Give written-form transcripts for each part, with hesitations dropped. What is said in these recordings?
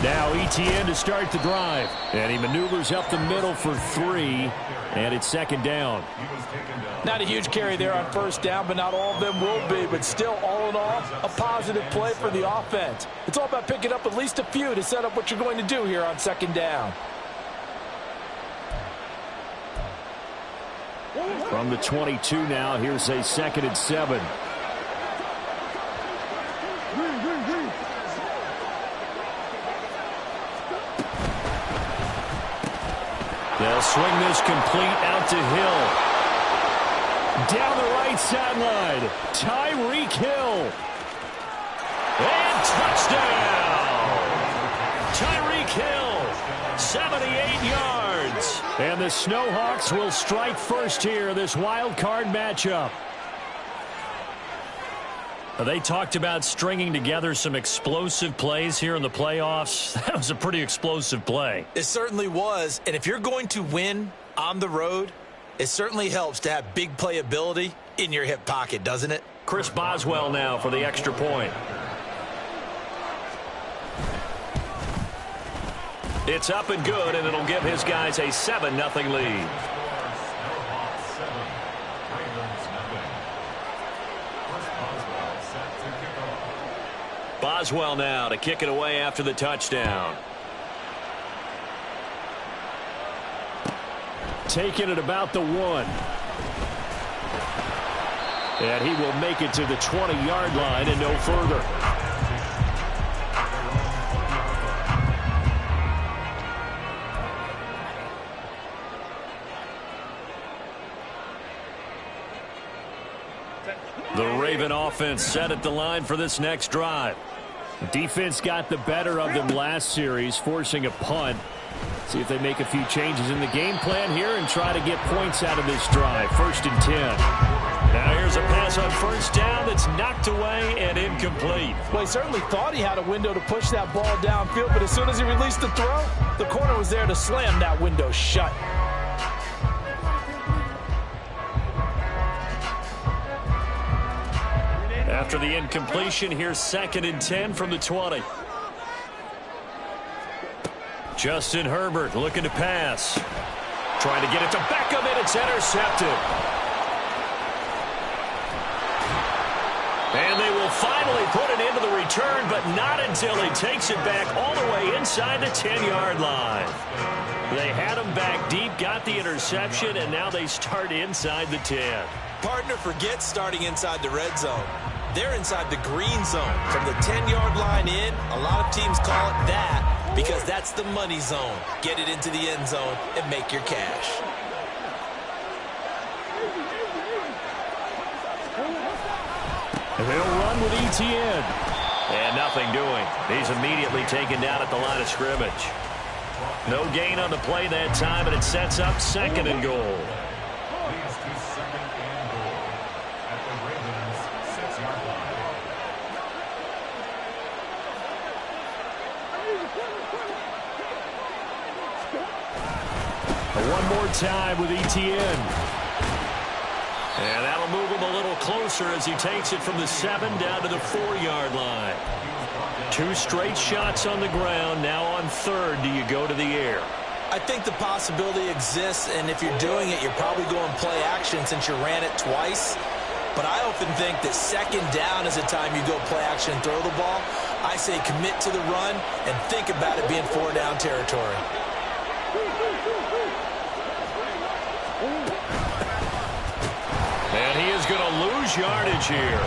Now Etienne to start the drive. And he maneuvers up the middle for 3. And it's second down. Not a huge carry there on first down, but not all of them will be. But still, all in all, a positive play for the offense. It's all about picking up at least a few to set up what you're going to do here on second down. From the 22 now, here's a 2nd and 7. They'll swing this complete out to Hill. Down the right sideline, Tyreek Hill. And touchdown! Tyreek Hill, 78 yards. And the Snowhawks will strike first here, this wild card matchup. They talked about stringing together some explosive plays here in the playoffs. That was a pretty explosive play. It certainly was. And if you're going to win on the road, it certainly helps to have big playability in your hip pocket, doesn't it? Chris Boswell now for the extra point. It's up and good, and it'll give his guys a 7-0 lead. Boswell now to kick it away after the touchdown. Taking it about the 1. And he will make it to the 20-yard line and no further. The Raven offense set at the line for this next drive. Defense got the better of them last series, forcing a punt. See if they make a few changes in the game plan here and try to get points out of this drive. 1st and 10. Now here's a pass on first down that's knocked away and incomplete. Well, he certainly thought he had a window to push that ball downfield, but as soon as he released the throw, the corner was there to slam that window shut. After the incompletion, here's 2nd and 10 from the 20. Justin Herbert looking to pass. Trying to get it to Beckham, and it's intercepted. And they will finally put it into the return, but not until he takes it back all the way inside the 10-yard line. They had him back deep, got the interception, and now they start inside the 10. Partner, forget starting inside the red zone. They're inside the green zone. From the 10-yard line in, a lot of teams call it that because that's the money zone. Get it into the end zone and make your cash. They'll run with Etienne. And nothing doing. He's immediately taken down at the line of scrimmage. No gain on the play that time, and it sets up 2nd and goal. One more time with Etienne. And that'll move him a little closer as he takes it from the 7 down to the 4-yard line. 2 straight shots on the ground. Now on 3rd, do you go to the air? I think the possibility exists, and if you're doing it, you're probably going play action since you ran it twice. But I often think that 2nd down is the time you go play action and throw the ball. I say commit to the run and think about it being 4-down territory. And he is going to lose yardage here.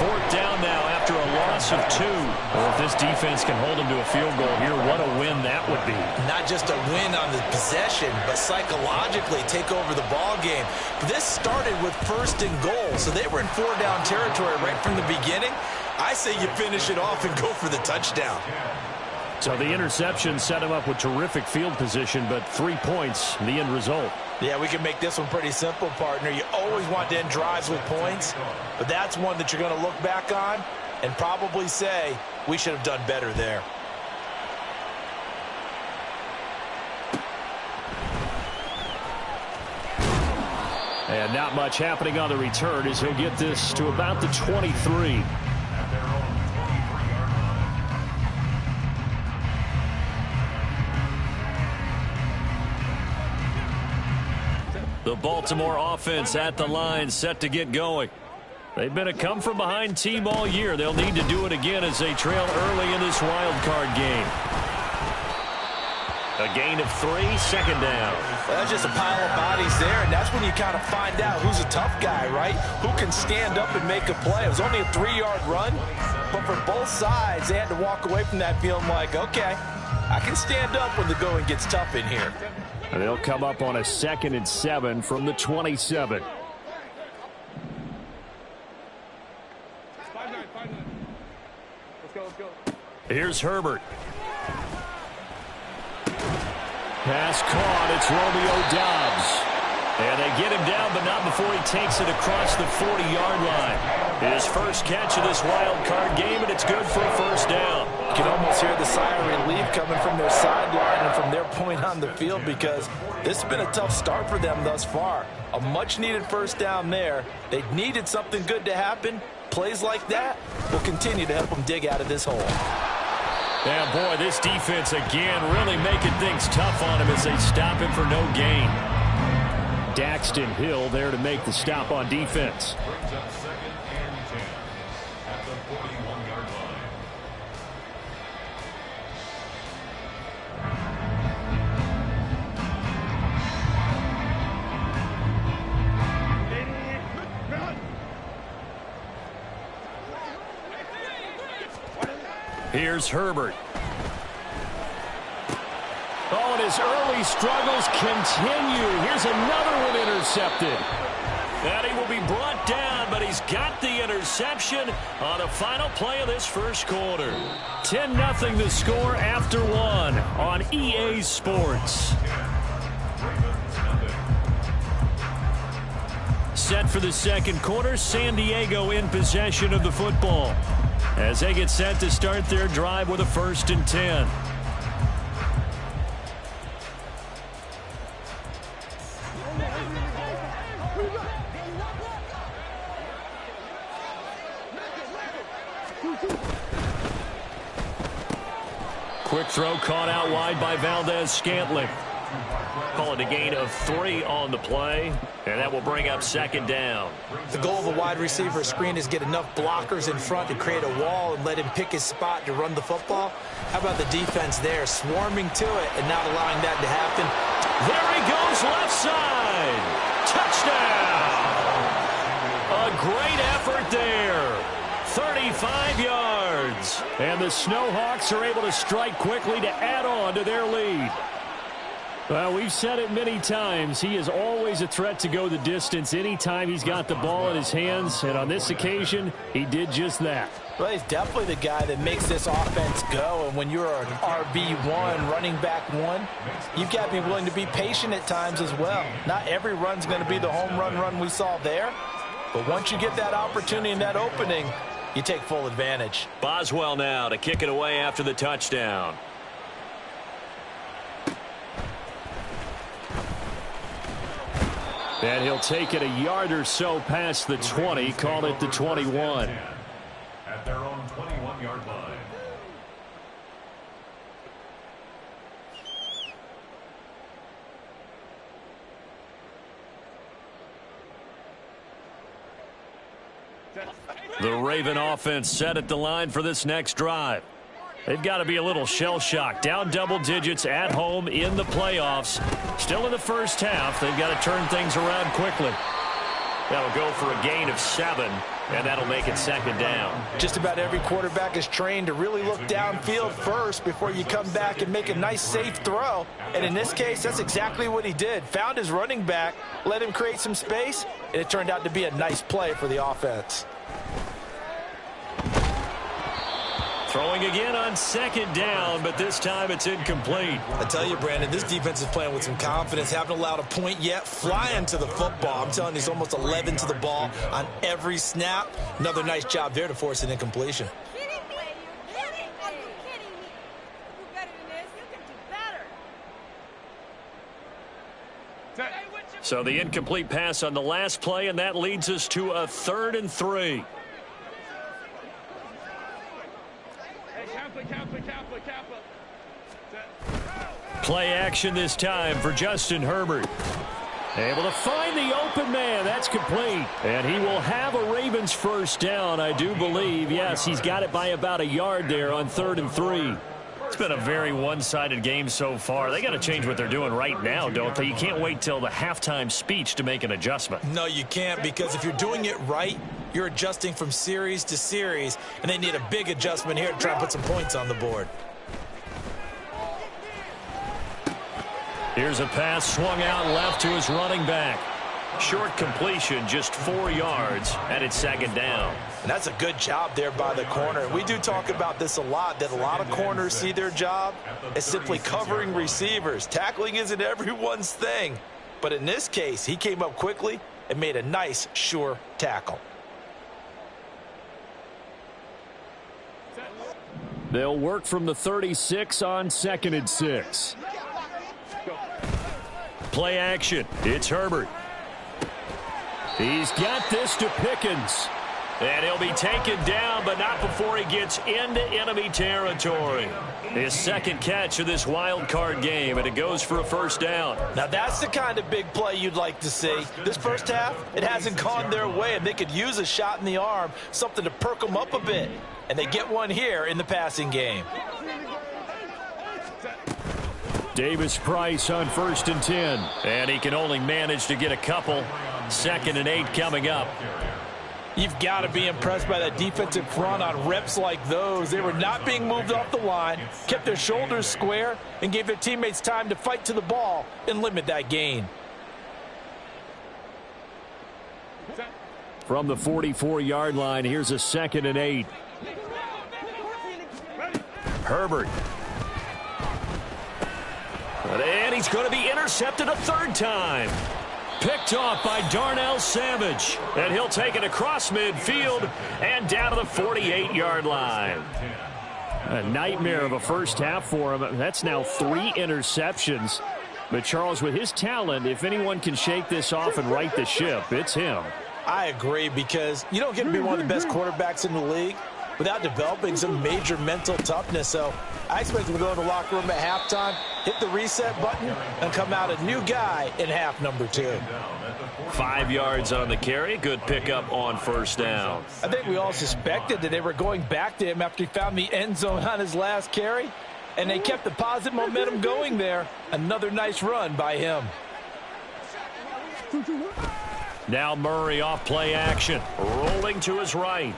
4th down now after a loss of 2. Well, if this defense can hold him to a field goal here, what a win that would be. Not just a win on the possession, but psychologically take over the ball game. This started with 1st and goal, so they were in 4-down territory right from the beginning. I say you finish it off and go for the touchdown. So the interception set him up with terrific field position, but 3 points, the end result. Yeah, we can make this one pretty simple, partner. You always want to end drives with points, but that's one that you're going to look back on and probably say, we should have done better there. And not much happening on the return as he'll get this to about the 23. The Baltimore offense at the line, set to get going. They've been a come-from-behind team all year. They'll need to do it again as they trail early in this wild card game. A gain of 3, second down. That's just a pile of bodies there, and that's when you kind of find out who's a tough guy, right? Who can stand up and make a play. It was only a 3-yard run, but for both sides, they had to walk away from that feeling like, okay, I can stand up when the going gets tough in here. And they'll come up on a 2nd and 7 from the 27. Here's Herbert. Pass caught. It's Romeo Doubs. And they get him down, but not before he takes it across the 40-yard line. His first catch of this wild card game, and it's good for a first down. You can almost hear the sigh of relief coming from their sideline and from their point on the field, because this has been a tough start for them thus far. A much-needed first down there. They needed something good to happen. Plays like that will continue to help them dig out of this hole. Yeah, boy, this defense again really making things tough on him as they stop him for no gain. Daxton Hill there to make the stop on defense. Here's Herbert. Oh, and his early struggles continue. Here's another one intercepted. And he will be brought down, but he's got the interception on the final play of this first quarter. 10-0 the score after 1 on EA Sports. Set for the second quarter, San Diego in possession of the football as they get set to start their drive with a 1st and 10. Quick throw caught out wide by Valdez-Scantling. Call it a gain of 3 on the play, and that will bring up 2nd down. The goal of a wide receiver screen is get enough blockers in front to create a wall and let him pick his spot to run the football. How about the defense there, swarming to it and not allowing that to happen? There he goes, left side. Touchdown! A great effort there. 35 yards. And the Snowhawks are able to strike quickly to add on to their lead. Well, we've said it many times. He is always a threat to go the distance anytime he's got the ball in his hands. And on this occasion, he did just that. Well, he's definitely the guy that makes this offense go. And when you're an RB1, running back 1, you've got to be willing to be patient at times as well. Not every run's going to be the home run we saw there. But once you get that opportunity and that opening, you take full advantage. Boswell now to kick it away after the touchdown. And he'll take it a yard or so past the 20, call it the 21. At their own 21-yard line. The Raven offense set at the line for this next drive. They've got to be a little shell-shocked. Down double digits at home in the playoffs. Still in the first half. They've got to turn things around quickly. That'll go for a gain of 7, and that'll make it 2nd down. Just about every quarterback is trained to really look downfield first before you come back and make a nice, safe throw. And in this case, that's exactly what he did. Found his running back, let him create some space, and it turned out to be a nice play for the offense. Throwing again on 2nd down, but this time it's incomplete. I tell you, Brandon, this defense is playing with some confidence. Haven't allowed a point yet. Flying to the football. I'm telling you, he's almost 11 to the ball on every snap. Another nice job there to force an incompletion. So the incomplete pass on the last play, and that leads us to a 3rd and 3. Play action this time for Justin Herbert. Able to find the open man. That's complete. And he will have a Ravens first down, I do believe. Yes, he's got it by about a yard there on 3rd and 3. It's been a very one-sided game so far. They got to change what they're doing right now, don't they? You can't wait till the halftime speech to make an adjustment. No, you can't, because if you're doing it right, you're adjusting from series to series, and they need a big adjustment here to try and put some points on the board. Here's a pass swung out left to his running back. Short completion, just 4 yards, and it's 2nd down. And that's a good job there by the corner. We do talk about this a lot, that a lot of corners see their job as simply covering receivers. Tackling isn't everyone's thing. But in this case, he came up quickly and made a nice, sure tackle. They'll work from the 36 on 2nd and 6. Play action. It's Herbert. He's got this to Pickens. And he'll be taken down, but not before he gets into enemy territory. His 2nd catch of this wild card game, and it goes for a first down. Now that's the kind of big play you'd like to see. This first half, it hasn't gone their way, and they could use a shot in the arm, something to perk them up a bit. And they get one here in the passing game. Davis Price on 1st and 10. And he can only manage to get a couple. 2nd and 8 coming up. You've got to be impressed by that defensive front on reps like those. They were not being moved off the line, kept their shoulders square, and gave their teammates time to fight to the ball and limit that gain. From the 44-yard line, here's a 2nd and 8. Herbert. And he's going to be intercepted a 3rd time. Picked off by Darnell Savage. And he'll take it across midfield and down to the 48-yard line. A nightmare of a first half for him. That's now 3 interceptions. But Charles, with his talent, if anyone can shake this off and right the ship, it's him. I agree, because you don't get to be one of the best quarterbacks in the league without developing some major mental toughness. So I expect him to go in the locker room at halftime, hit the reset button, and come out a new guy in half number 2. 5 yards on the carry. Good pickup on first down. I think we all suspected that they were going back to him after he found the end zone on his last carry, and they kept the positive momentum going there. Another nice run by him. Now Murray off play action, rolling to his right.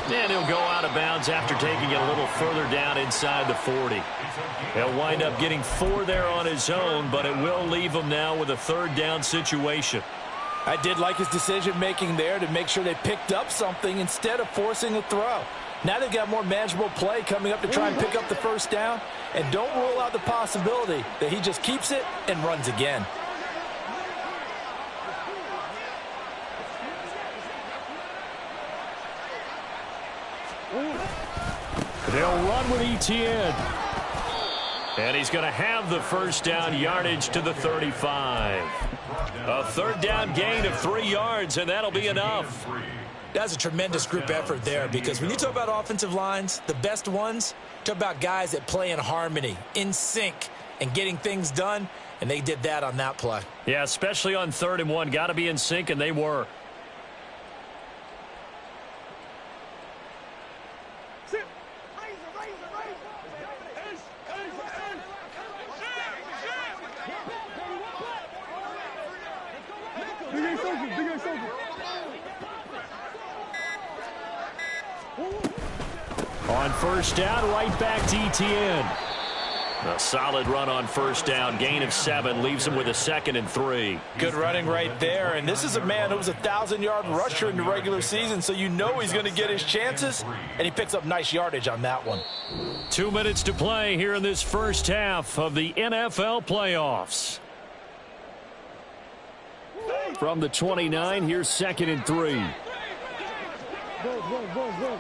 And he'll go out of bounds after taking it a little further down inside the 40. He'll wind up getting 4 there on his own, but it will leave him now with a 3rd down situation. I did like his decision-making there to make sure they picked up something instead of forcing a throw. Now they've got more manageable play coming up to try and pick up the first down, and don't rule out the possibility that he just keeps it and runs again. They'll run with Etienne. And he's going to have the first down, yardage to the 35. A 3rd down gain of 3 yards, and that'll be enough. That's a tremendous group effort there, because when you talk about offensive lines, the best ones, talk about guys that play in harmony, in sync, and getting things done, and they did that on that play. Yeah, especially on 3rd and 1. Got to be in sync, and they were. On first down, right back to Etienne. A solid run on first down, gain of 7, leaves him with a 2nd and 3. Good running right there, and this is a man who was a 1,000-yard rusher in the regular season, so you know he's going to get his chances, and he picks up nice yardage on that one. 2 minutes to play here in this first half of the NFL playoffs. From the 29, here's 2nd and 3. Go.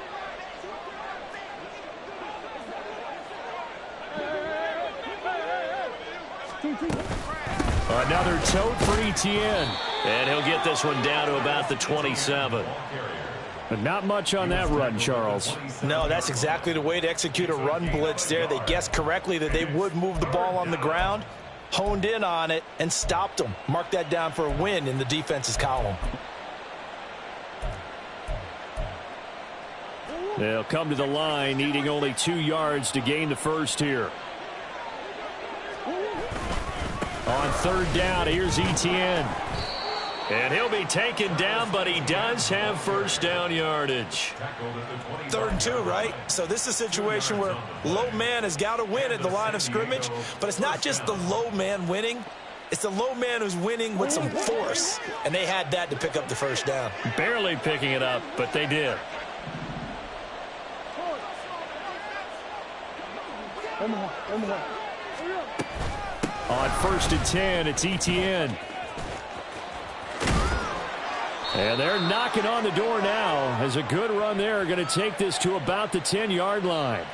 Another tote for Etienne. And he'll get this one down to about the 27. But not much on that run, Charles. No, that's exactly the way to execute a run blitz there. They guessed correctly that they would move the ball on the ground, honed in on it and stopped them. Mark that down for a win in the defense's column. They'll come to the line, needing only 2 yards to gain the first here. On third down, here's Etienne. And he'll be taken down, but he does have first down yardage. 3rd and 2, right? So this is a situation where low man has got to win at the line of scrimmage, but it's not just the low man winning. It's the low man who's winning with some force, and they had that to pick up the first down. Barely picking it up, but they did. On 1st and 10, it's Etienne. And they're knocking on the door now as a good run there. Going to take this to about the 10-yard line.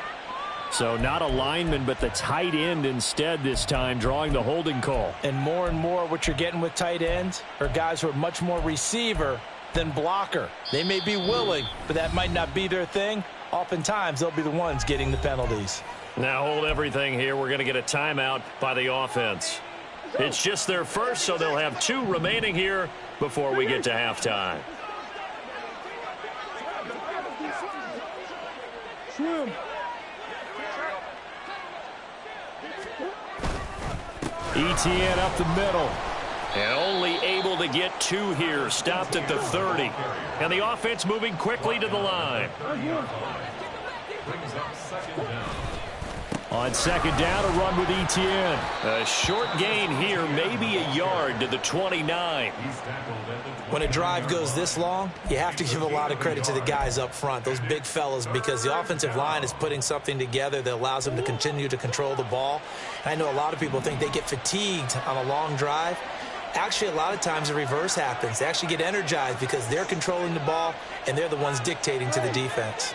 So not a lineman, but the tight end instead this time, drawing the holding call. And more what you're getting with tight ends are guys who are much more receiver than blocker. They may be willing, but that might not be their thing. Oftentimes, they'll be the ones getting the penalties. Now hold everything here. We're going to get a timeout by the offense. It's just their first, so they'll have 2 remaining here before we get to halftime. Etienne up the middle. And only able to get 2 here. Stopped at the 30. And the offense moving quickly to the line. On 2nd down, a run with Etienne. A short gain here, maybe a yard to the 29. When a drive goes this long, you have to give a lot of credit to the guys up front, those big fellas, because the offensive line is putting something together that allows them to continue to control the ball. I know a lot of people think they get fatigued on a long drive. Actually, a lot of times the reverse happens. They actually get energized because they're controlling the ball, and they're the ones dictating to the defense.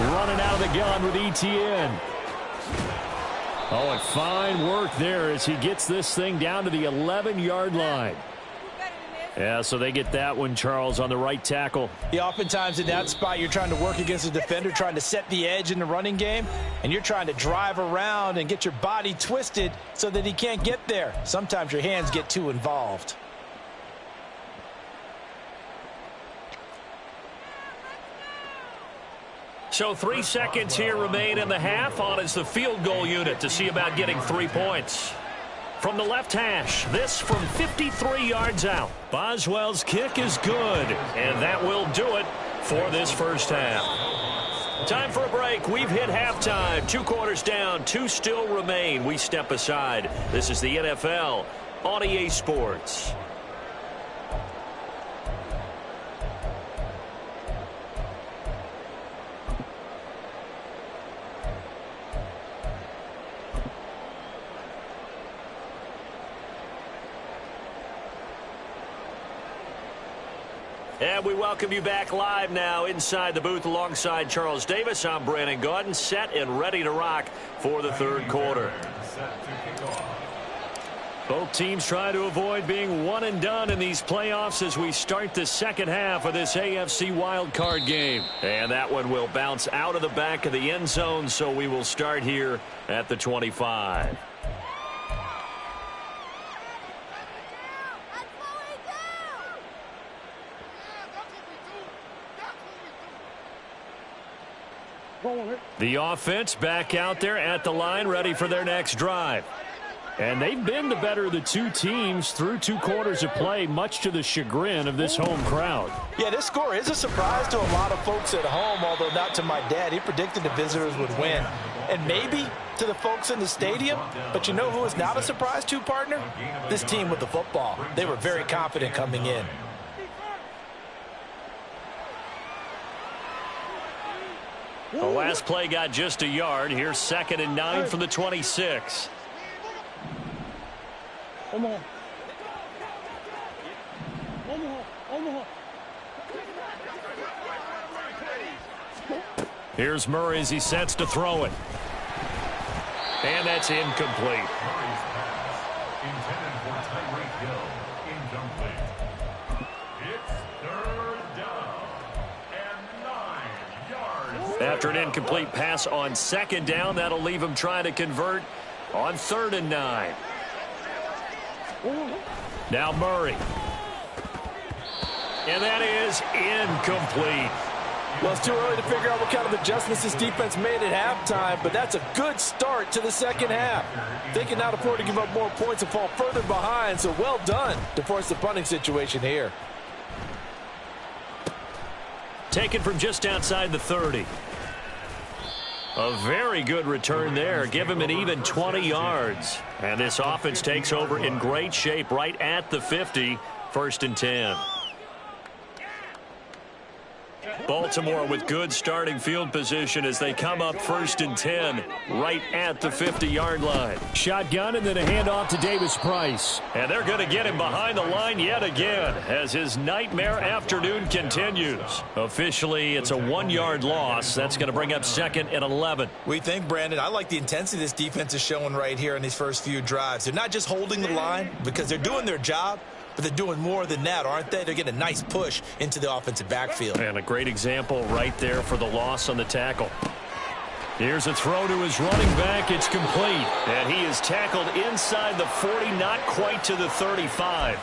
Running out of the gun with Etienne. Oh, and fine work there as he gets this thing down to the 11-yard line. Yeah, so they get that one, Charles, on the right tackle. Yeah, oftentimes in that spot, you're trying to work against a defender, trying to set the edge in the running game, and you're trying to drive around and get your body twisted so that he can't get there. Sometimes your hands get too involved. So 3 seconds here remain in the half. On is the field goal unit to see about getting 3 points. From the left hash, this from 53 yards out. Boswell's kick is good, and that will do it for this first half. Time for a break. We've hit halftime. 2 quarters down, 2 still remain. We step aside. This is the NFL on EA Sports. And we welcome you back live now inside the booth alongside Charles Davis. I'm Brandon Gaudin, set and ready to rock for the 3rd quarter. Both teams try to avoid being one and done in these playoffs as we start the second half of this AFC wildcard game. And that one will bounce out of the back of the end zone, so we will start here at the 25. The offense back out there at the line, ready for their next drive. And they've been the better of the 2 teams through 2 quarters of play, much to the chagrin of this home crowd. Yeah, this score is a surprise to a lot of folks at home, although not to my dad. He predicted the visitors would win. And maybe to the folks in the stadium, but you know who is not a surprise to, partner? This team with the football. They were very confident coming in. The last play got just a yard. Here's 2nd and 9 from the 26. Here's Murray as he sets to throw it. And that's incomplete. Intended for Tyreek Hill. Incomplete. It's 3rd down. After an incomplete pass on second down, that'll leave him trying to convert on 3rd and 9. Now Murray. And that is incomplete. Well, it's too early to figure out what kind of adjustments this defense made at halftime, but that's a good start to the second half. They can now afford to give up more points and fall further behind, so well done to force the punting situation here. Taken from just outside the 30. A very good return there. Give him an even 20 yards. And this offense takes over in great shape right at the 50. 1st and 10. Baltimore with good starting field position as they come up 1st and 10 right at the 50-yard line. Shotgun and then a handoff to Davis Price. And they're going to get him behind the line yet again as his nightmare afternoon continues. Officially, it's a 1-yard loss. That's going to bring up 2nd and 11. We think, Brandon, I like the intensity this defense is showing right here in these first few drives. They're not just holding the line because they're doing their job, but they're doing more than that, aren't they? They're getting a nice push into the offensive backfield. And a great example right there for the loss on the tackle. Here's a throw to his running back. It's complete. And he is tackled inside the 40, not quite to the 35.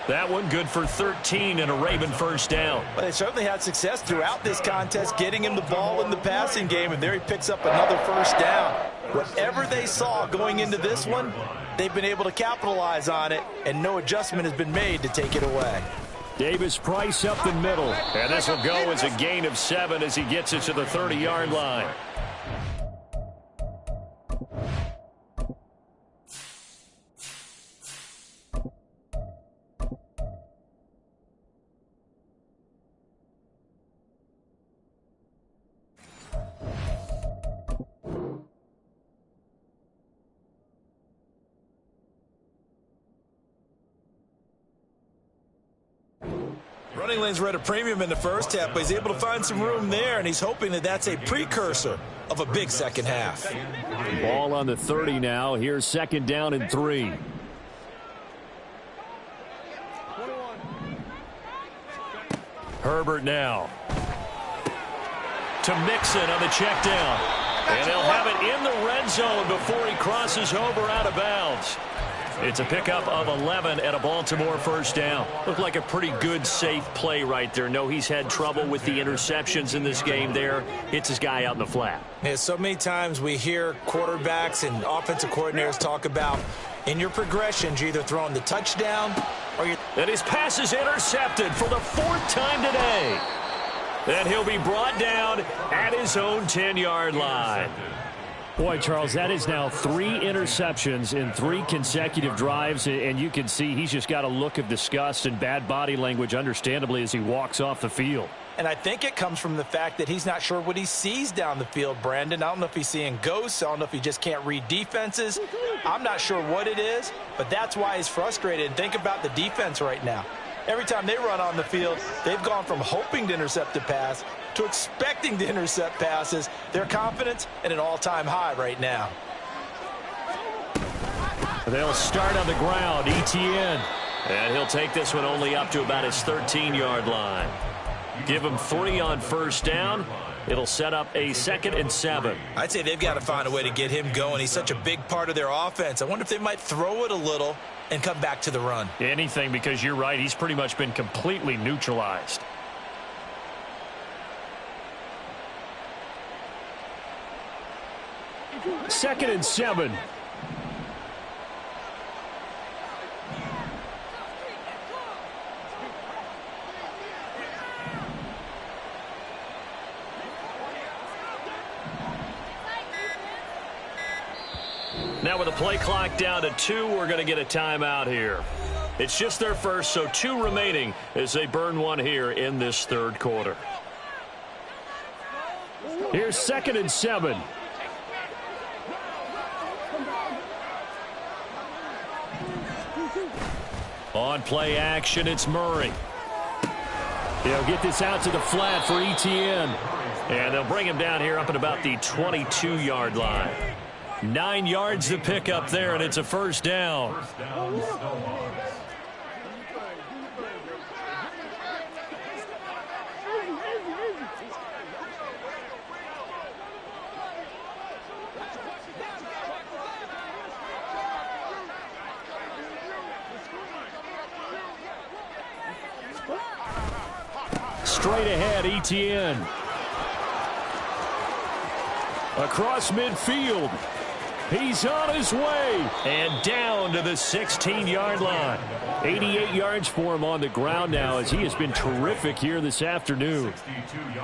That one good for 13 and a Raven 1st down. Well, they certainly had success throughout this contest, getting him the ball in the passing game, and there he picks up another 1st down. Whatever they saw going into this one, they've been able to capitalize on it, and no adjustment has been made to take it away. Davis Price up the middle. And this will go as a gain of 7 as he gets it to the 30-yard line. Running lanes were at a premium in the first half, but he's able to find some room there, and he's hoping that that's a precursor of a big second half. Ball on the 30 now. Here's 2nd down and 3. Herbert now. To Mixon on the check down. And they'll have it in the red zone before he crosses over out of bounds. It's a pickup of 11 and a Baltimore 1st down. Looked like a pretty good, safe play right there. No, he's had trouble with the interceptions in this game there. Hits his guy out in the flat. Yeah, so many times we hear quarterbacks and offensive coordinators talk about in your progressions, you're either throwing the touchdown or you're... And his pass is intercepted for the 4th time today. And he'll be brought down at his own 10-yard line. Boy, Charles, that is now 3 interceptions in 3 consecutive drives, and you can see he's just got a look of disgust and bad body language, understandably, as he walks off the field. And I think it comes from the fact that he's not sure what he sees down the field, Brandon. I don't know if he's seeing ghosts. I don't know if he just can't read defenses. I'm not sure what it is, but that's why he's frustrated. And think about the defense right now. Every time they run on the field, they've gone from hoping to intercept a pass to expecting to intercept passes. Their confidence at an all-time high right now. They'll start on the ground. Etienne. And he'll take this one only up to about his 13-yard line. Give him 3 on 1st down. It'll set up a 2nd and 7. I'd say they've got to find a way to get him going. He's such a big part of their offense. I wonder if they might throw it a little and come back to the run. Anything, because you're right. He's pretty much been completely neutralized. Second and 7. Now with the play clock down to 2, we're going to get a timeout here. It's just their first, so 2 remaining as they burn one here in this 3rd quarter. Here's 2nd and 7. On play action, it's Murray. They'll get this out to the flat for Etienne. And they'll bring him down here up at about the 22-yard line. 9 yards to pick up there, and it's a 1st down. straight ahead, Etienne. Across midfield. He's on his way. And down to the 16-yard line. 88 yards for him on the ground now as he has been terrific here this afternoon.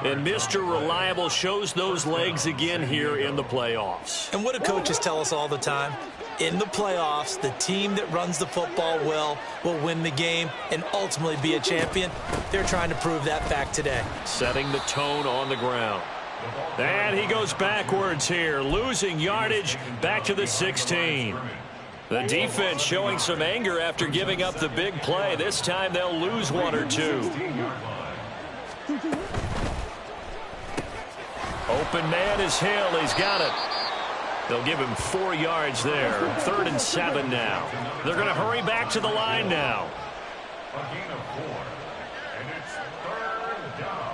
And Mr. Reliable shows those legs again here in the playoffs. And what do coaches tell us all the time? In the playoffs, the team that runs the football well will win the game and ultimately be a champion. They're trying to prove that fact today. Setting the tone on the ground. And he goes backwards here, losing yardage back to the 16. The defense showing some anger after giving up the big play. This time they'll lose one or two. Open man is Hill. He's got it. They'll give him 4 yards there. 3rd and 7 now. They're going to hurry back to the line now. A gain of 4. And it's 3rd down.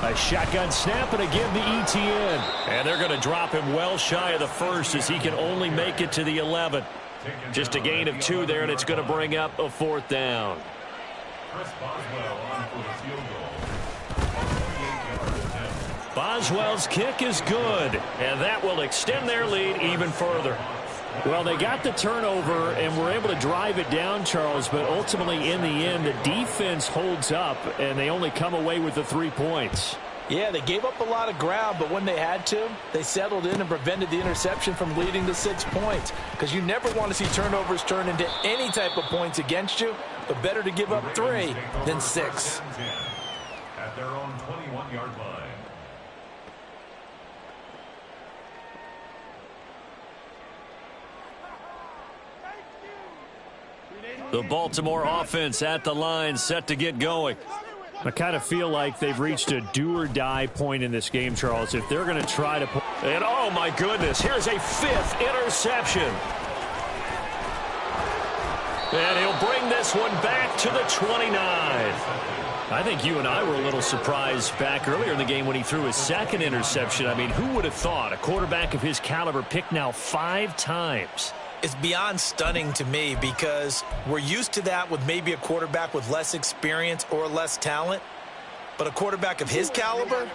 A shotgun snap and again the Etienne. And they're going to drop him well shy of the first as he can only make it to the 11. Just a gain of 2 there, and it's going to bring up a 4th down. Chris Boswell on for the field goal. 28 yards. Boswell's kick is good, and that will extend their lead even further. Well, they got the turnover and were able to drive it down, Charles, but ultimately in the end, the defense holds up, and they only come away with the 3 points. Yeah, they gave up a lot of ground, but when they had to, they settled in and prevented the interception from leading to 6 points. Because you never want to see turnovers turn into any type of points against you, but better to give up 3 than 6. At their own 21-yard line. The Baltimore offense at the line, set to get going. I kind of feel like they've reached a do-or-die point in this game, Charles. If they're going to try to... And, oh, my goodness, here's a 5th interception. And he'll bring this one back to the 29. I think you and I were a little surprised back earlier in the game when he threw his 2nd interception. I mean, who would have thought a quarterback of his caliber picked now 5 times? It's beyond stunning to me because we're used to that with maybe a quarterback with less experience or less talent. But a quarterback of his caliber,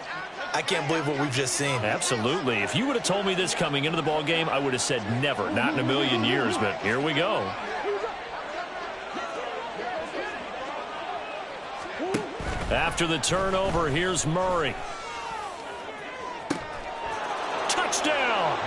I can't believe what we've just seen. Absolutely. If you would have told me this coming into the ball game, I would have said never, not in a million years. But here we go. After the turnover, here's Murray. Touchdown!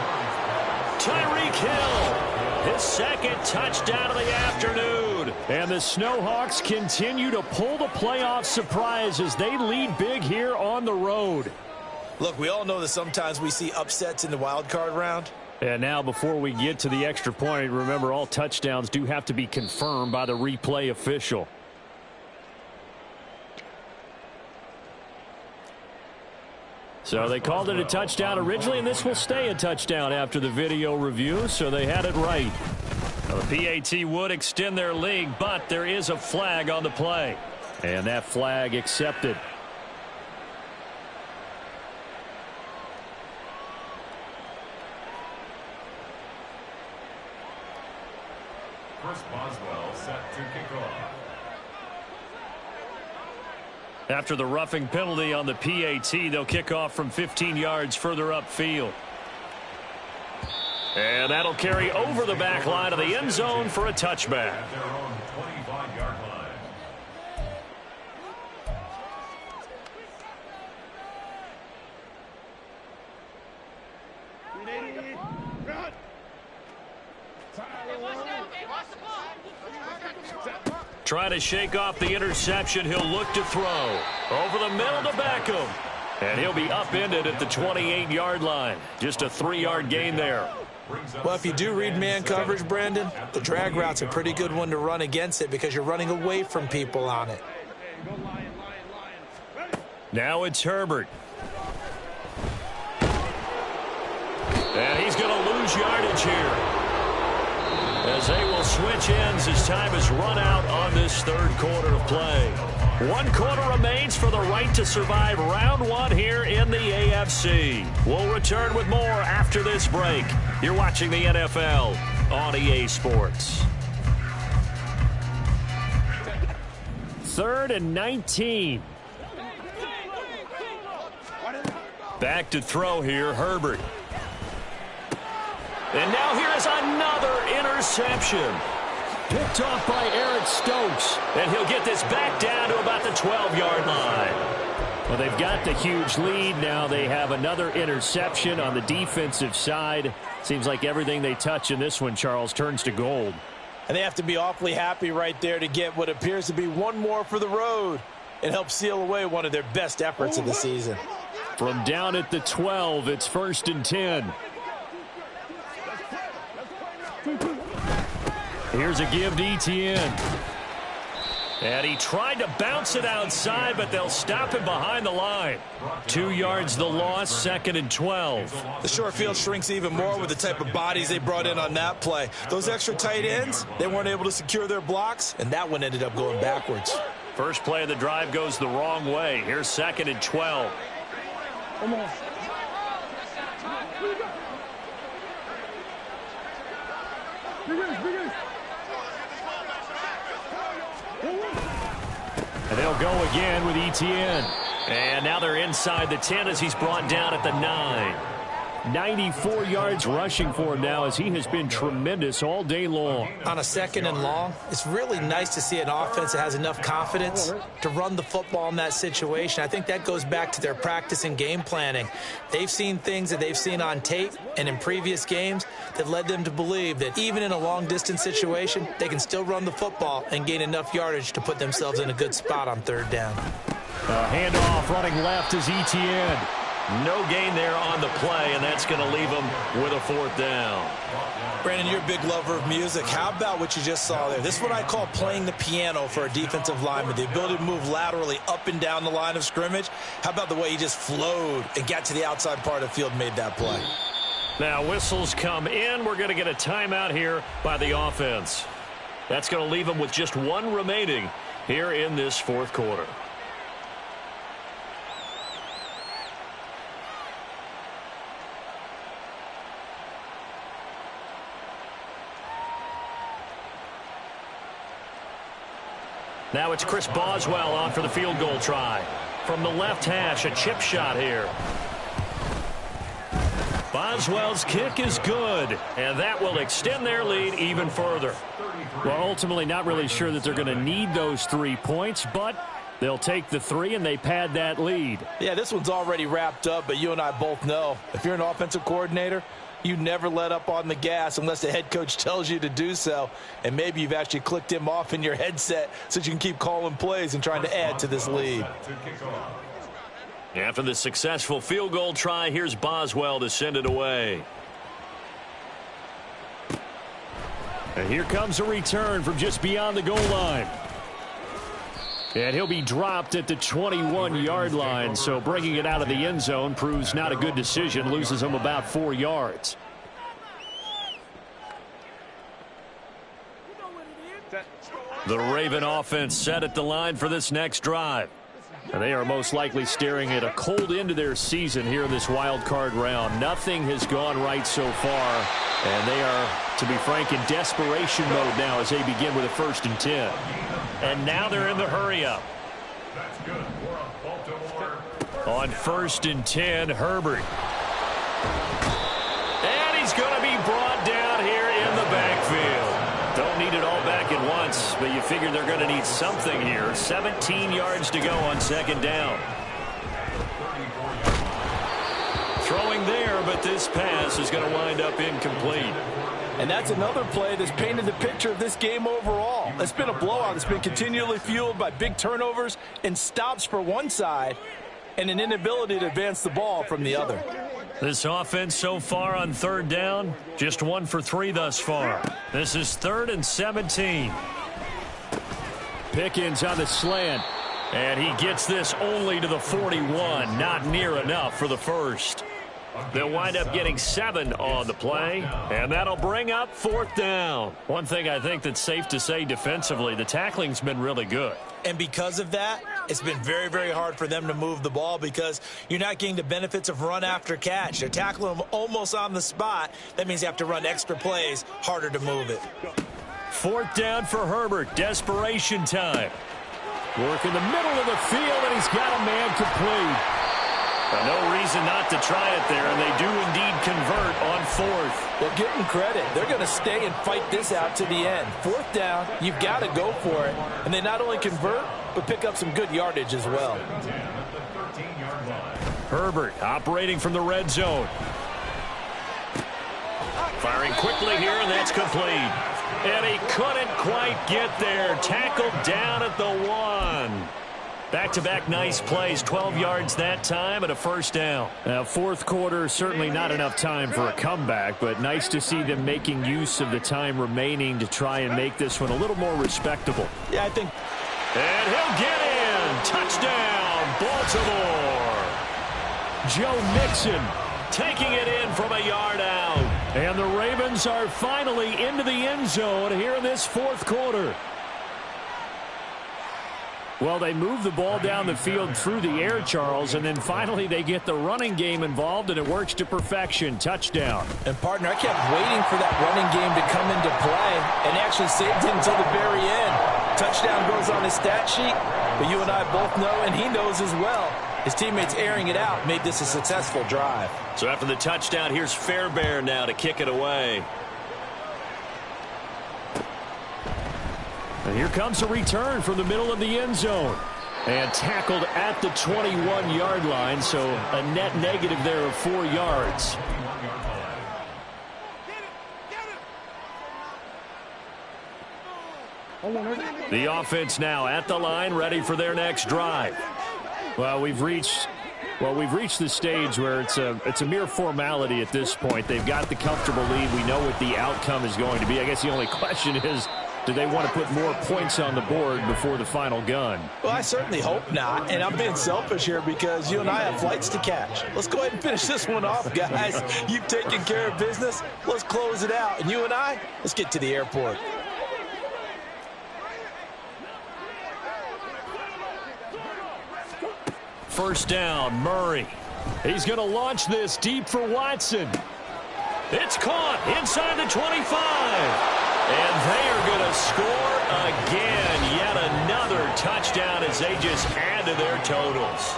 Tyreek Hill. His 2nd touchdown of the afternoon. And the Snowhawks continue to pull the playoff surprise as they lead big here on the road. Look, we all know that sometimes we see upsets in the wild card round. And now before we get to the extra point, remember all touchdowns do have to be confirmed by the replay official. So they called it a touchdown originally, and this will stay a touchdown after the video review, so they had it right. Now, the PAT would extend their lead, but there is a flag on the play. And that flag accepted. Chris Boswell set to kick off. After the roughing penalty on the PAT, they'll kick off from 15 yards further upfield. And that'll carry over the back line of the end zone for a touchback. At their own 25-yard line. Trying to shake off the interception. He'll look to throw. Over the middle to Beckham. And he'll be upended at the 28-yard line. Just a 3-yard gain there. Well, if you do read man coverage, Brandon, the drag route's a pretty good one to run against it because you're running away from people on it. Now it's Herbert. And he's going to lose yardage here, as they will switch ends as time is run out on this 3rd quarter of play. 1 quarter remains for the right to survive round 1 here in the AFC. We'll return with more after this break. You're watching the NFL on EA Sports. 3rd and 19. Back to throw here, Herbert. And now here is another interception. Picked off by Eric Stokes. And he'll get this back down to about the 12-yard line. Well, they've got the huge lead. Now they have another interception on the defensive side. Seems like everything they touch in this one, Charles, turns to gold. And they have to be awfully happy right there to get what appears to be one more for the road and help seal away one of their best efforts of the season. From down at the 12, it's 1st and 10. Here's a give to Etienne. And he tried to bounce it outside, but they'll stop him behind the line. 2 yards the loss, 2nd and 12. The short field shrinks even more with the type of bodies they brought in on that play. Those extra tight ends, they weren't able to secure their blocks, and that one ended up going backwards. First play of the drive goes the wrong way. Here's 2nd and 12. Come on. And they'll go again with Etienne. And now they're inside the 10 as he's brought down at the 9. 94 yards rushing for him now as he has been tremendous all day long. On a 2nd and long, it's really nice to see an offense that has enough confidence to run the football in that situation. I think that goes back to their practice and game planning. They've seen things that they've seen on tape and in previous games that led them to believe that even in a long-distance situation, they can still run the football and gain enough yardage to put themselves in a good spot on 3rd down. Handoff running left is Etienne. No gain there on the play, and that's going to leave him with a 4th down. Brandon, you're a big lover of music. How about what you just saw there? This is what I call playing the piano for a defensive lineman, the ability to move laterally up and down the line of scrimmage. How about the way he just flowed and got to the outside part of the field and made that play? Now whistles come in. We're going to get a timeout here by the offense. That's going to leave them with just 1 remaining here in this 4th quarter. Now it's Chris Boswell on for the field goal try. From the left hash, a chip shot here. Boswell's kick is good, and that will extend their lead even further. Well, ultimately not really sure that they're going to need those 3 points, but they'll take the 3 and they pad that lead. Yeah, this one's already wrapped up, but you and I both know if you're an offensive coordinator, you never let up on the gas unless the head coach tells you to do so. And maybe you've actually clicked him off in your headset so you can keep calling plays and trying to add to this lead. After the successful field goal try, here's Boswell to send it away. And here comes a return from just beyond the goal line. And he'll be dropped at the 21-yard line, so bringing it out of the end zone proves not a good decision, loses him about 4 yards. The Raven offense set at the line for this next drive. And they are most likely staring at a cold end to their season here in this wild card round. Nothing has gone right so far, and they are, to be frank, in desperation mode now as they begin with a 1st and 10. And now they're in the hurry-up. That's good. We're on Baltimore. On 1st and 10, Herbert. And he's going to be brought down here in the backfield. Don't need it all back at once, but you figure they're going to need something here. 17 yards to go on 2nd down. Throwing there, but this pass is going to wind up incomplete. And that's another play that's painted the picture of this game overall. It's been a blowout. It's been continually fueled by big turnovers and stops for one side and an inability to advance the ball from the other. This offense so far on 3rd down, just 1 for 3 thus far. This is 3rd and 17. Pickens on the slant. And he gets this only to the 41. Not near enough for the first. They'll wind up getting 7 on the play, and that'll bring up 4th down. One thing I think that's safe to say defensively, the tackling's been really good. And because of that, it's been very, very hard for them to move the ball because you're not getting the benefits of run after catch. They're tackling them almost on the spot. That means you have to run extra plays, harder to move it. 4th down for Herbert. Desperation time. Work in the middle of the field, and he's got a man complete. No reason not to try it there, and they do indeed convert on 4th. Well, give them credit. They're going to stay and fight this out to the end. 4th down, you've got to go for it. And they not only convert, but pick up some good yardage as well. Herbert operating from the red zone. Firing quickly here, and that's complete. And he couldn't quite get there. Tackled down at the 1. Back-to-back nice plays, 12 yards that time and a 1st down. Now, 4th quarter, certainly not enough time for a comeback, but nice to see them making use of the time remaining to try and make this one a little more respectable. Yeah, I think. And he'll get in. Touchdown, Baltimore. Joe Mixon taking it in from a yard out. And the Ravens are finally into the end zone here in this 4th quarter. Well, they move the ball down the field through the air, Charles, and then finally they get the running game involved, and it works to perfection. Touchdown. And, partner, I kept waiting for that running game to come into play and actually saved him until the very end. Touchdown goes on his stat sheet, but you and I both know, and he knows as well, his teammates airing it out made this a successful drive. So after the touchdown, here's Fairbairn now to kick it away. And here comes a return from the middle of the end zone. And tackled at the 21-yard line, so a net negative there of 4 yards. The offense now at the line, ready for their next drive. Well, we've reached the stage where it's a mere formality at this point. They've got the comfortable lead. We know what the outcome is going to be. I guess the only question is, do they want to put more points on the board before the final gun? Well, I certainly hope not, and I'm being selfish here because you and I have flights to catch. Let's go ahead and finish this one off, guys. You've taken care of business. Let's close it out, and you and I, let's get to the airport. First down, Murray. He's going to launch this deep for Watson. It's caught inside the 25. And they are going to score again. Yet another touchdown as they just add to their totals.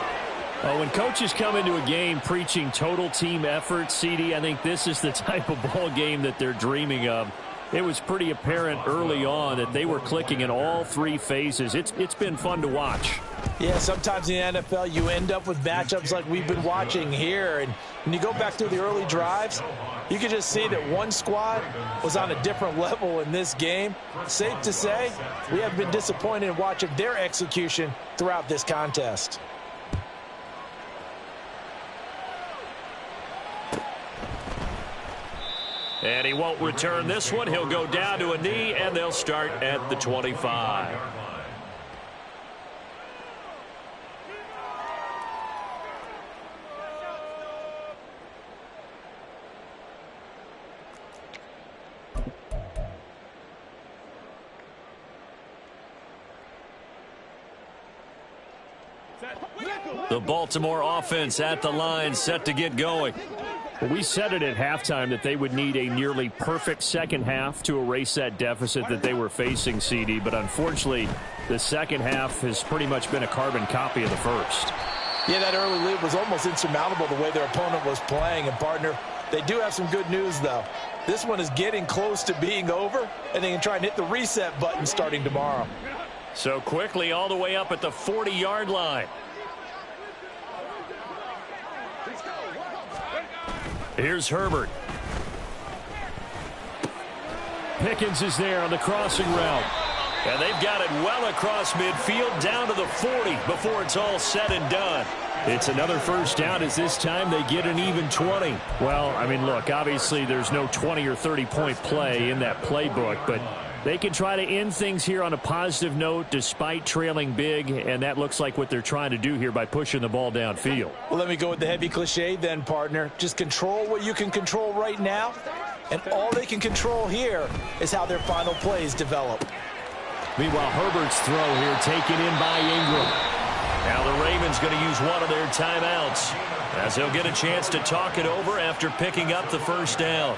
Well, when coaches come into a game preaching total team effort, CD, I think this is the type of ball game that they're dreaming of. It was pretty apparent early on that they were clicking in all 3 phases. It's been fun to watch. Yeah, sometimes in the NFL you end up with matchups like we've been watching here. And when you go back through the early drives, you can just see that one squad was on a different level in this game. Safe to say, we have been disappointed in watching their execution throughout this contest. And he won't return this one. He'll go down to a knee, and they'll start at the 25. The Baltimore offense at the line, set to get going. Well, we said it at halftime that they would need a nearly perfect second half to erase that deficit that they were facing, CD. But unfortunately, the second half has pretty much been a carbon copy of the first. Yeah, that early lead was almost insurmountable the way their opponent was playing. And, partner, they do have some good news, though. This one is getting close to being over, and they can try and hit the reset button starting tomorrow. So quickly all the way up at the 40-yard line. Here's Herbert. Pickens is there on the crossing route. And they've got it well across midfield down to the 40 before it's all said and done. It's another first down as this time they get an even 20. Well, I mean, look, obviously there's no 20 or 30-point play in that playbook, but they can try to end things here on a positive note despite trailing big, and that looks like what they're trying to do here by pushing the ball downfield. Well, let me go with the heavy cliche then, partner. Just control what you can control right now, and all they can control here is how their final plays develop. Meanwhile, Herbert's throw here taken in by Ingram. Now the Ravens going to use one of their timeouts, as he'll get a chance to talk it over after picking up the first down.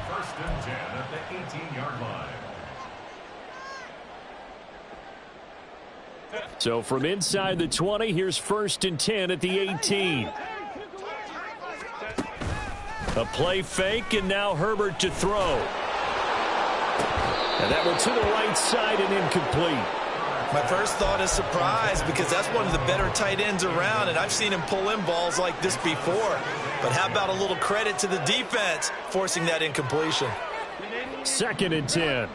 First and 10 at the 18-yard line. So from inside the 20, here's first and 10 at the 18. A play fake, and now Herbert to throw. And that one to the right side and incomplete. My first thought is surprise, because that's one of the better tight ends around, and I've seen him pull in balls like this before. But how about a little credit to the defense forcing that incompletion? Second and 10.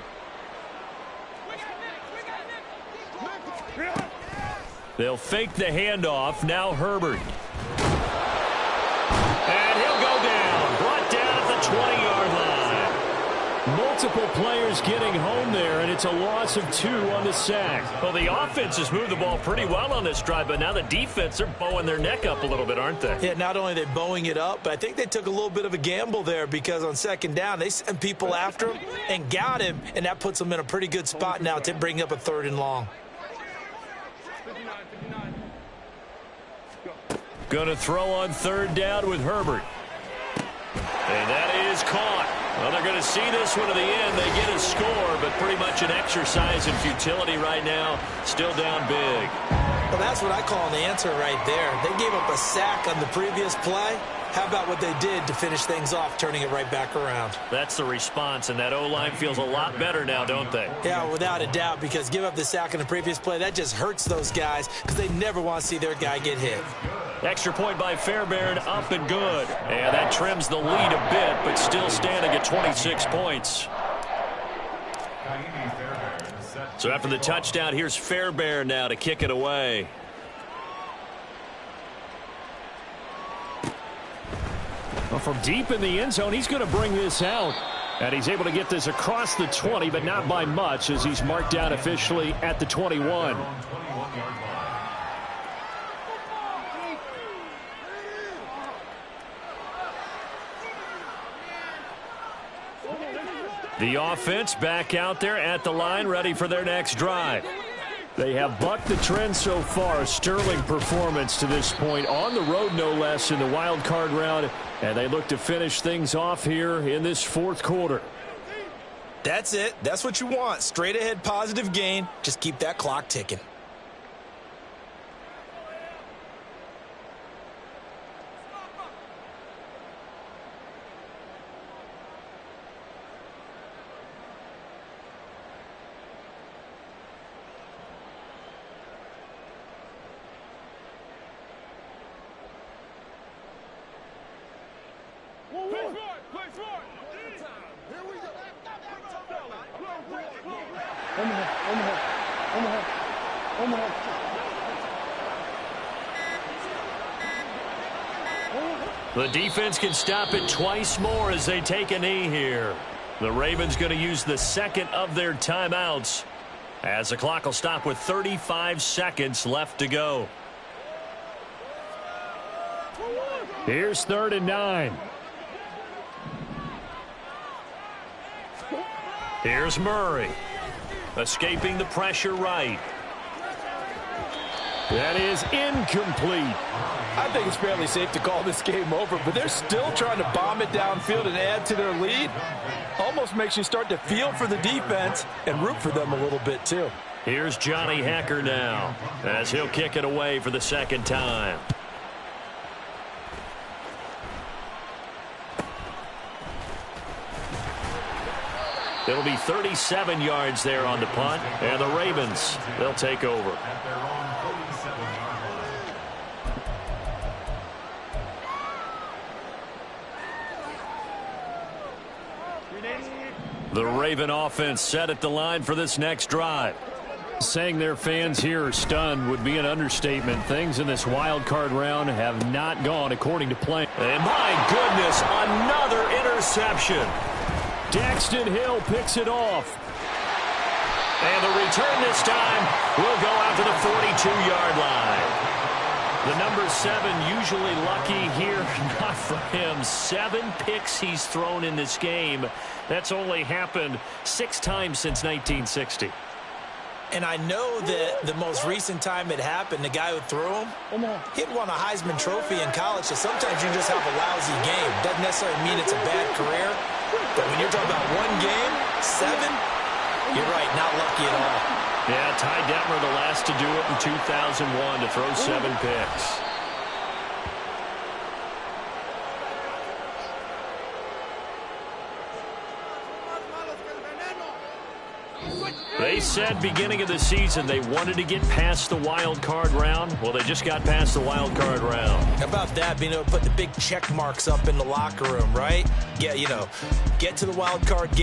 They'll fake the handoff. Now Herbert. And he'll go down. Brought down at the 20-yard line. Multiple players getting home there, and it's a loss of 2 on the sack. Well, the offense has moved the ball pretty well on this drive, but now the defense, they're bowing their neck up a little bit, aren't they? Yeah, not only are they bowing it up, but I think they took a little bit of a gamble there, because on second down, they sent people after him and got him, and that puts them in a pretty good spot now to bring up a 3rd and long. Going to throw on 3rd down with Herbert. And that is caught. Well, they're going to see this one to the end. They get a score, but pretty much an exercise in futility right now. Still down big. Well, that's what I call an answer right there. They gave up a sack on the previous play. How about what they did to finish things off, turning it right back around? That's the response, and that O-line feels a lot better now, don't they? Yeah, without a doubt, because give up the sack on the previous play, that just hurts those guys, because they never want to see their guy get hit. Extra point by Fairbairn, up and good. And that trims the lead a bit, but still standing at 26 points. So after the touchdown, here's Fairbairn now to kick it away. Well, from deep in the end zone, he's going to bring this out. And he's able to get this across the 20, but not by much, as he's marked down officially at the 21. The offense back out there at the line, ready for their next drive. They have bucked the trend so far. A sterling performance to this point, on the road no less, in the wild card round, and they look to finish things off here in this 4th quarter. That's it. That's what you want. Straight ahead positive gain. Just keep that clock ticking. The defense can stop it twice more as they take a knee here. The Ravens going to use the 2nd of their timeouts, as the clock will stop with 35 seconds left to go. Here's 3rd and 9. Here's Murray, escaping the pressure right. That is incomplete. I think it's fairly safe to call this game over, but they're still trying to bomb it downfield and add to their lead. Almost makes you start to feel for the defense and root for them a little bit too. Here's Johnny Hekker now, as he'll kick it away for the 2nd time. It'll be 37 yards there on the punt, and the Ravens, they'll take over. The Raven offense set at the line for this next drive. Saying their fans here are stunned would be an understatement. Things in this wild card round have not gone according to plan. And my goodness, another interception. Daxton Hill picks it off. And the return this time will go out to the 42-yard line. The number 7 usually lucky here, not for him. 7 picks he's thrown in this game. That's only happened 6 times since 1960. And I know that the most recent time it happened, the guy who threw him, he'd won a Heisman Trophy in college, so sometimes you just have a lousy game. Doesn't necessarily mean it's a bad career, but when you're talking about one game, 7, you're right, not lucky at all. Yeah, Ty Detmer, the last to do it in 2001 to throw 7 picks. They said beginning of the season they wanted to get past the wild card round. Well, they just got past the wild card round. How about that, being able to put the big check marks up in the locker room, right? Yeah, get to the wild card game.